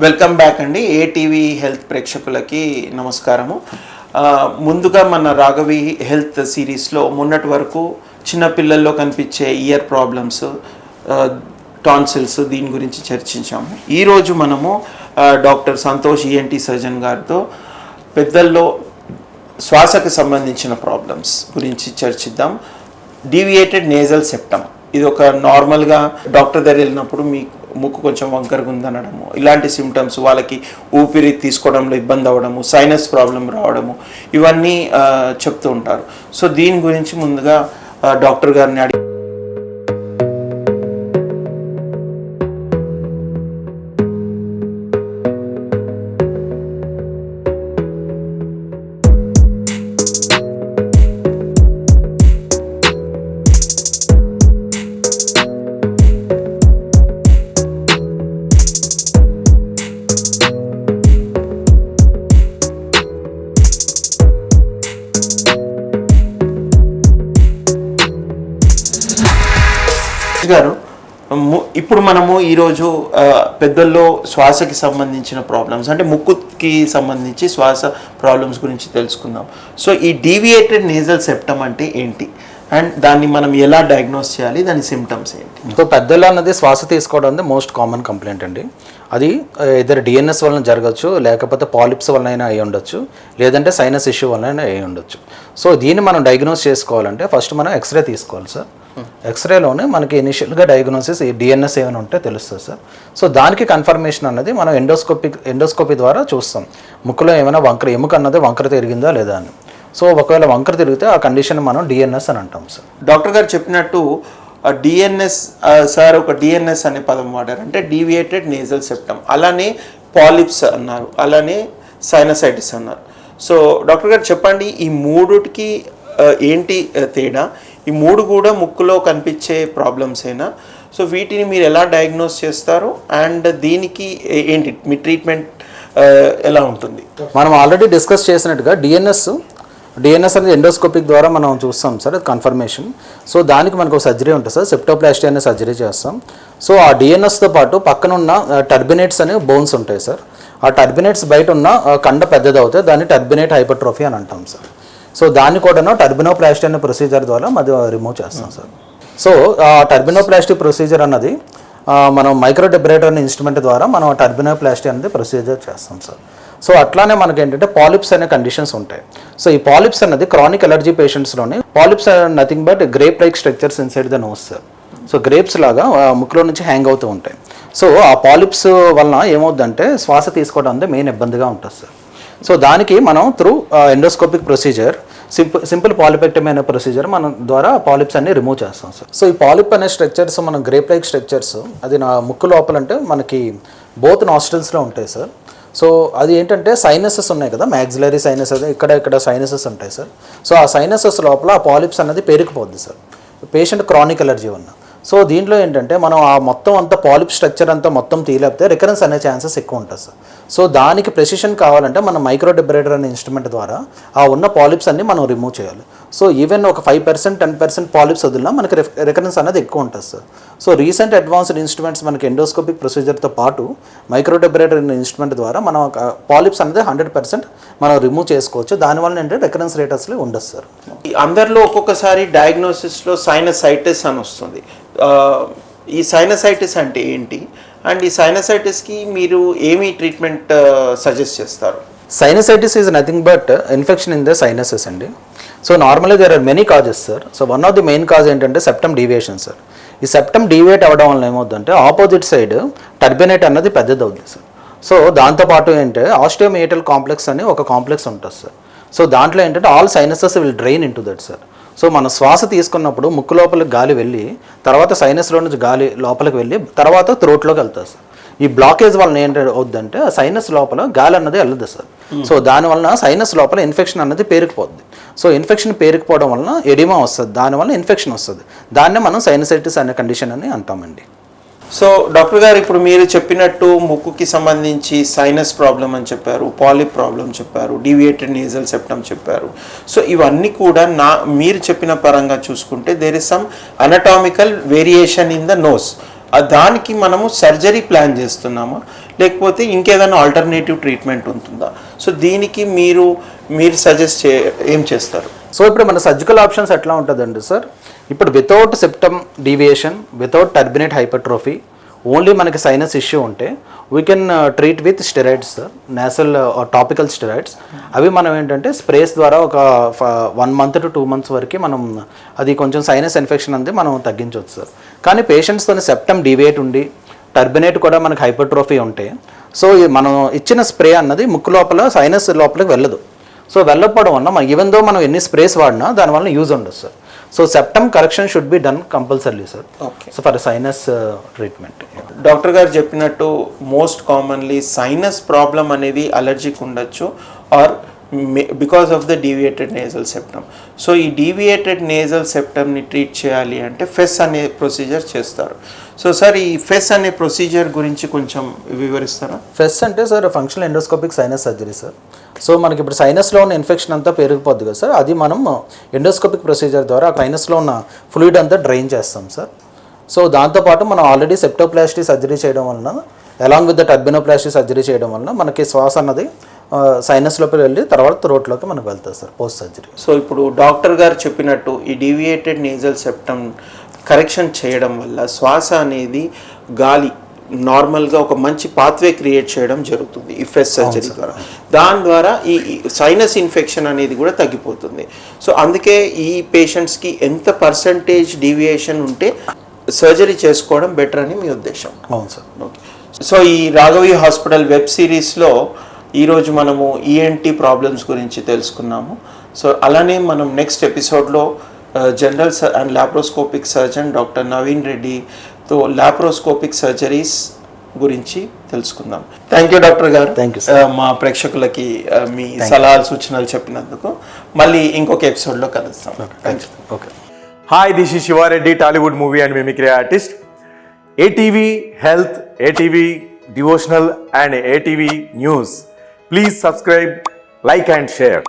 Welcome back అండి. ATV health ప్రేక్షకులకి నమస్కారము. ముందుగా మన రాఘవి హెల్త్ సిరీస్లో మొన్నటి వరకు చిన్నపిల్లల్లో కనిపించే ఇయర్ ప్రాబ్లమ్స్, టాన్సిల్స్ దీని గురించి చర్చించాము. ఈరోజు మనము డాక్టర్ సంతోష్ ఈఎన్టీ సర్జన్ గారితో పెద్దల్లో శ్వాసకు సంబంధించిన ప్రాబ్లమ్స్ గురించి చర్చిద్దాం. డీవియేటెడ్ నేజల్ సెప్టమ్, ఇది ఒక నార్మల్గా డాక్టర్ దగ్గర వెళ్ళినప్పుడు మీ ముక్కు కొంచెం వంకరగా ఉందనడము, ఇలాంటి సిమ్టమ్స్, వాళ్ళకి ఊపిరి తీసుకోవడంలో ఇబ్బంది అవ్వడము, సైనస్ ప్రాబ్లం రావడము, ఇవన్నీ చెప్తూ ఉంటారు. సో దీని గురించి ముందుగా డాక్టర్ గారిని అడిగి గారు, ఇప్పుడు మనము ఈరోజు పెద్దల్లో శ్వాసకి సంబంధించిన ప్రాబ్లమ్స్, అంటే ముక్కుకి సంబంధించి శ్వాస ప్రాబ్లమ్స్ గురించి తెలుసుకుందాం. సో ఈ డీవియేటెడ్ నేజల్ సెప్టమ్ అంటే ఏంటి అండ్ దాన్ని మనం ఎలా డయాగ్నోస్ చేయాలి, దాని సిమ్టమ్స్ ఏంటి? సో పెద్దలు అన్నది శ్వాస తీసుకోవడం అనేది మోస్ట్ కామన్ కంప్లైంట్ అండి. అది ఇద్దరు డిఎన్ఎస్ వలన జరగచ్చు, లేకపోతే పాలిప్స్ వలన అయినా అయి ఉండొచ్చు, లేదంటే సైనస్ ఇష్యూ వలన అయి ఉండొచ్చు. సో దీన్ని మనం డయాగ్నోస్ చేసుకోవాలంటే ఫస్ట్ మనం ఎక్స్రే తీసుకోవాలి సార్. ఎక్స్రేలోనే మనకి ఇనిషియల్గా డయాగ్నోసిస్ ఈ డిఎన్ఎస్ ఏమైనా ఉంటే తెలుస్తుంది సార్. సో దానికి కన్ఫర్మేషన్ అన్నది మనం ఎండోస్కోపీ ద్వారా చూస్తాం. ముక్కులో ఏమైనా ఎముక అన్నది వంకర తిరిగిందా లేదా అని. సో ఒకవేళ వంకర తిరిగితే ఆ కండిషన్ మనం డిఎన్ఎస్ అని అంటాం సార్. డాక్టర్ గారు చెప్పినట్టు డిఎన్ఎస్ సార్ ఒక డిఎన్ఎస్ అనే పదం వాడారు, అంటే డీవియేటెడ్ నేజల్ సెప్టమ్, అలానే పాలిప్స్ అన్నారు, అలానే సైనసైటిస్ అన్నారు. సో డాక్టర్ గారు చెప్పండి, ఈ మూడుకి ఏంటి తేడా? ఈ మూడు కూడా ముక్కులో కనిపించే ప్రాబ్లమ్స్ అయినా, సో వీటిని మీరు ఎలా డయాగ్నోస్ చేస్తారు అండ్ దీనికి ఏంటి మీ ట్రీట్మెంట్ ఎలా ఉంటుంది? మనం ఆల్రెడీ డిస్కస్ చేసినట్టుగా డిఎన్ఎస్ అనేది ఎండోస్కోపిక్ ద్వారా మనం చూస్తాం సార్, అది కన్ఫర్మేషన్. సో దానికి మనకు ఒక సర్జరీ ఉంటుంది సార్, సెప్టోప్లాస్టీ అనే సర్జరీ చేస్తాం. సో ఆ డిఎన్ఎస్తో పాటు పక్కన ఉన్న టర్బినేట్స్ అనే బోన్స్ ఉంటాయి సార్. ఆ టర్బినేట్స్ బయట ఉన్న కండ పెద్దది అవుతాయి, దాన్ని టర్బినేట్ హైపర్ట్రోఫీ అని అంటాం సార్. సో దాన్ని కూడా టర్బినోప్లాస్టీ అనే ప్రొసీజర్ ద్వారా అది రిమూవ్ చేస్తాం సార్. సో ఆ టర్బినోప్లాస్టీ ప్రొసీజర్ అన్నది మనం మైక్రోడెబ్రేటర్ అనే ఇన్స్ట్రుమెంట్ ద్వారా మనం టర్బినోప్లాస్టీ అనేది ప్రొసీజర్ చేస్తాం సార్. సో అట్లానే మనకి ఏంటంటే పాలిప్స్ అనే కండిషన్స్ ఉంటాయి. సో ఈ పాలిప్స్ అనేది క్రానిక్ ఎలర్జీ పేషెంట్స్లోని polyps are nothing but grape like structures inside the nose sir. So grapes లాగా ముక్కులో నుంచి హ్యాంగ్ అవుతూ ఉంటాయి. సో ఆ పాలిప్స్ వలన ఏమవుతుందంటే శ్వాస తీసుకోవడం అనేది మెయిన్ ఇబ్బందిగా ఉంటుంది సార్. సో దానికి మనం through endoscopic procedure, simple polypectomy అనే ప్రొసీజర్ మనం ద్వారా పాలిప్స్ అన్ని రిమూవ్ చేస్తాం సార్. సో ఈ పాలిప్ అనే స్ట్రక్చర్స్ మనం గ్రేప్ లైక్ స్ట్రక్చర్స్, అది నా ముక్కు లోపల అంటే మనకి బోత్ నాస్ట్రిల్స్లో ఉంటాయి సార్. సో అది ఏంటంటే సైనసెస్ ఉన్నాయి కదా, మ్యాక్సిలరీ సైనస్, అది ఇక్కడ సైనసెస్ ఉంటాయి సార్. సో ఆ సైనసెస్ లోపల ఆ పాలిప్స్ అనేది పేరుకుపోద్ది సార్, పేషెంట్ క్రానిక్ ఎలర్జీ ఉన్న. సో దీంట్లో ఏంటంటే మనం ఆ మొత్తం అంతా పాలిప్ స్ట్రక్చర్ అంతా మొత్తం తీలేపితే రికరెన్స్ అనే ఛాన్సెస్ ఎక్కువ ఉంటుంది సార్. సో దానికి ప్రెసిషన్ కావాలంటే మనం మైక్రోడెబ్రేటర్ అనే ఇన్స్ట్రుమెంట్ ద్వారా ఆ ఉన్న పాలిప్స్ అన్ని మనం రిమూవ్ చేయాలి. సో ఈవెన్ ఒక 5% 10% పాలిప్స్ వదిలినా మనకి రికరెన్స్ అనేది ఎక్కువ ఉంటుంది sir. So recent advanced instruments మనకి ఎండోస్కోపిక్ ప్రొసీజర్తో పాటు మైక్రోడెబ్రేటర్ అనే ఇన్స్ట్రుమెంట్ ద్వారా మనం పాలిప్స్ అనేది 100% మనం రిమూవ్ చేసుకోవచ్చు. దానివల్ల ఏంటంటే రికరెన్స్ రేట్ అసలు ఉండదు సార్. అందరిలో ఒక్కొక్కసారి డయాగ్నోసిస్లో సైనసైటిస్ అని వస్తుంది. ఈ సైనసైటిస్ అంటే ఏంటి అండ్ ఈ సైనసైటిస్కి మీరు ఏమి ట్రీట్మెంట్ సజెస్ట్ చేస్తారు? Sinusitis is nothing but infection in the sinuses అండి. So normally there are many causes sir. So one of the main cause ఏంటంటే సెప్టమ్ డీవియేషన్ సార్. ఈ సెప్టమ్ డీవియేట్ అవ్వడం వల్ల ఏమవుతుందంటే ఆపోజిట్ సైడ్ టర్బినేట్ అన్నది పెద్దది అవుతుంది సార్. సో దాంతోపాటు ఏంటంటే ఆస్టియోమియేటల్ కాంప్లెక్స్ అని ఒక కాంప్లెక్స్ ఉంటుంది సార్. సో దాంట్లో ఏంటంటే all sinuses will drain in to that sir. So మన శ్వాస తీసుకున్నప్పుడు ముక్కు లోపలికి గాలి వెళ్ళి తర్వాత సైనస్లో నుంచి గాలి లోపలికి వెళ్ళి తర్వాత థ్రోట్లోకి వెళ్తుంది సార్. ఈ బ్లాకేజ్ వలన ఏంటి అవుద్దంటే సైనస్ లోపల గాలి అన్నది వెళ్ళదు సార్. సో దానివలన సైనస్ లోపల ఇన్ఫెక్షన్ అన్నది పేరుకుపోద్ది. సో ఇన్ఫెక్షన్ పేరుకుపోవడం వలన ఎడిమా వస్తుంది, దానివల్ల ఇన్ఫెక్షన్ వస్తుంది. దాన్నే మనం సైనసైటిస్ అనే కండిషన్ అని అంటామండి. సో డాక్టర్ గారు, ఇప్పుడు మీరు చెప్పినట్టు ముక్కుకి సంబంధించి సైనస్ ప్రాబ్లం అని చెప్పారు, పాలిప్ ప్రాబ్లం చెప్పారు, డీవియేటెడ్ నేజల్ సెప్టమ్ చెప్పారు. సో ఇవన్నీ కూడా మీరు చెప్పిన పరంగా చూసుకుంటే there is some anatomical variation in the nose. దానికి మనము సర్జరీ ప్లాన్ చేస్తున్నామా, లేకపోతే ఇంకేదైనా ఆల్టర్నేటివ్ ట్రీట్మెంట్ ఉంటుందా? సో దీనికి మీరు సజెస్ట్ ఏం చేస్తారు? సో ఇప్పుడు మన సర్జికల్ ఆప్షన్స్ ఎట్లా ఉంటుందండి సార్, ఇప్పుడు without septum deviation, without turbinate hypertrophy, only మనకి సైనస్ ఇష్యూ ఉంటే we can treat with steroids sir, nasal topical steroids. అవి మనం ఏంటంటే స్ప్రేస్ ద్వారా ఒక 1 month to 2 months వరకు మనం అది కొంచెం సైనస్ ఇన్ఫెక్షన్ అంది మనం తగ్గించవచ్చు సార్. కానీ పేషెంట్స్తో సెప్టమ్ డీవియేట్ ఉండి టర్బినేట్ కూడా మనకి హైపర్ట్రోఫీ ఉంటే సో మనం ఇచ్చిన స్ప్రే అన్నది ముక్కు లోపల సైనస్ లోపలికి వెళ్ళదు. సో వెళ్ళకపోవడం వల్ల మనం ఈవెన్ దో మనం ఎన్ని స్ప్రేస్ వాడినా దానివల్ల యూజ్ ఉండదు sir. So septum correction should be done compulsory sir. Okay. So for sinus treatment. Doctor గారు చెప్పినట్టు మోస్ట్ కామన్లీ సైనస్ ప్రాబ్లం అనేది అలర్జిక్ ఉండొచ్చు or because of the deviated nasal septum. So ఈ డీవియేటెడ్ నేజల్ సెప్టమ్ని treat చేయాలి అంటే ఫెస్ అనే procedure చేస్తారు. సో సార్ ఈ ఫెస్ అనే ప్రొసీజర్ గురించి కొంచెం వివరిస్తారా? ఫెస్ అంటే sir functional endoscopic sinus surgery sir. So మనకి ఇప్పుడు సైనస్లో ఉన్న ఇన్ఫెక్షన్ అంతా పెరిగిపోద్ది కదా సార్, అది మనం ఎండోస్కోపిక్ ప్రొసీజర్ ద్వారా ఆ సైనస్లో ఉన్న ఫ్లూయిడ్ అంతా డ్రైన్ చేస్తాం సార్. సో దాంతోపాటు మనం ఆల్రెడీ సెప్టోప్లాస్టీ సర్జరీ చేయడం వలన అలాంగ్ విత్ ద టర్బినోప్లాస్టీ సర్జరీ చేయడం వలన మనకి శ్వాస అన్నది సైనస్ లోపల వెళ్ళి తర్వాత థ్రోట్లోకి మనకు వెళ్తుంది సార్ పోస్ట్ సర్జరీ. సో ఇప్పుడు డాక్టర్ గారు చెప్పినట్టు ఈ డీవియేటెడ్ నేజల్ సెప్టమ్ కరెక్షన్ చేయడం వల్ల శ్వాస అనేది గాలి నార్మల్గా ఒక మంచి పాత్వే క్రియేట్ చేయడం జరుగుతుంది ఈ ఫెస్ సర్జరీ ద్వారా. దాని ద్వారా ఈ సైనస్ ఇన్ఫెక్షన్ అనేది కూడా తగ్గిపోతుంది. సో అందుకే ఈ పేషెంట్స్కి ఎంత పర్సంటేజ్ డీవియేషన్ ఉంటే సర్జరీ చేసుకోవడం బెటర్ అని మీ ఉద్దేశం? అవును సార్. ఓకే. సో ఈ రాఘవి హాస్పిటల్ వెబ్ సిరీస్లో ఈరోజు మనము ఈఎన్టీ ప్రాబ్లమ్స్ గురించి తెలుసుకున్నాము. సో అలానే మనం నెక్స్ట్ ఎపిసోడ్లో general and laparoscopic surgeon doctor Naveen రెడ్డితో లాప్రోస్కోపిక్ సర్జరీస్ గురించి తెలుసుకుందాం. థ్యాంక్ యూ డాక్టర్ గారు. థ్యాంక్ యూ మా ప్రేక్షకులకి మీ సలహాలు సూచనలు చెప్పినందుకు. మళ్ళీ ఇంకొక ఎపిసోడ్లో కలుస్తాం. Thank you. Okay. Hi, this is Shiva Reddy, Tollywood movie and mimicry artist. ATV Health, ATV Devotional and ATV News. Please subscribe, like and share.